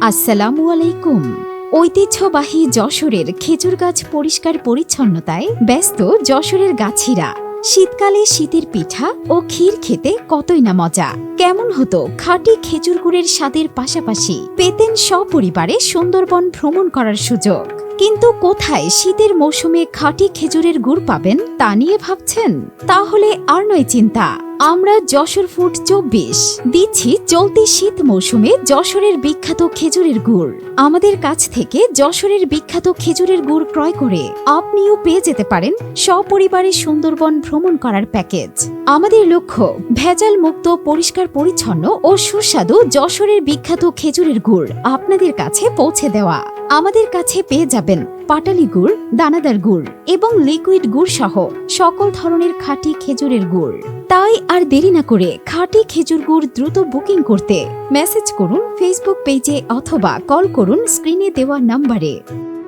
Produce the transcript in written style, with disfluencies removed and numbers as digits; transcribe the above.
আসসালামু আলাইকুম। ঐতিহ্যবাহী যশোরের খেজুর গাছ পরিষ্কার পরিচ্ছন্নতায় ব্যস্ত যশোরের গাছিরা। শীতকালে শীতের পিঠা ও ক্ষীর খেতে কতই না মজা। কেমন হতো খাঁটি খেজুর গুড়ের স্বাদের পাশাপাশি পেতেন সপরিবারে সুন্দরবন ভ্রমণ করার সুযোগ। কিন্তু কোথায় শীতের মৌসুমে খাঁটি খেজুরের গুড় পাবেন তা নিয়ে ভাবছেন? তাহলে আর নয় চিন্তা, আমরা যশোর ফুড 24 দিচ্ছি চলতি শীত মৌসুমে যশোরের বিখ্যাত খেজুরের গুড়। আমাদের কাছ থেকে যশোরের বিখ্যাত খেজুরের গুড় ক্রয় করে আপনিও পেয়ে যেতে পারেন সপরিবারে সুন্দরবন ভ্রমণ করার প্যাকেজ। আমাদের লক্ষ্য ভেজাল মুক্ত, পরিষ্কার পরিচ্ছন্ন ও সুস্বাদু যশোরের বিখ্যাত খেজুরের গুড় আপনাদের কাছে পৌঁছে দেওয়া। আমাদের কাছে পেয়ে যাবেন পাটালি গুড়, দানাদার গুড় এবং লিকুইড গুড় সহ সকল ধরনের খাঁটি খেজুরের গুড়। তাই আর দেরি না করে খাঁটি খেজুর গুড় দ্রুত বুকিং করতে মেসেজ করুন ফেসবুক পেজে অথবা কল করুন স্ক্রিনে দেওয়া নাম্বারে।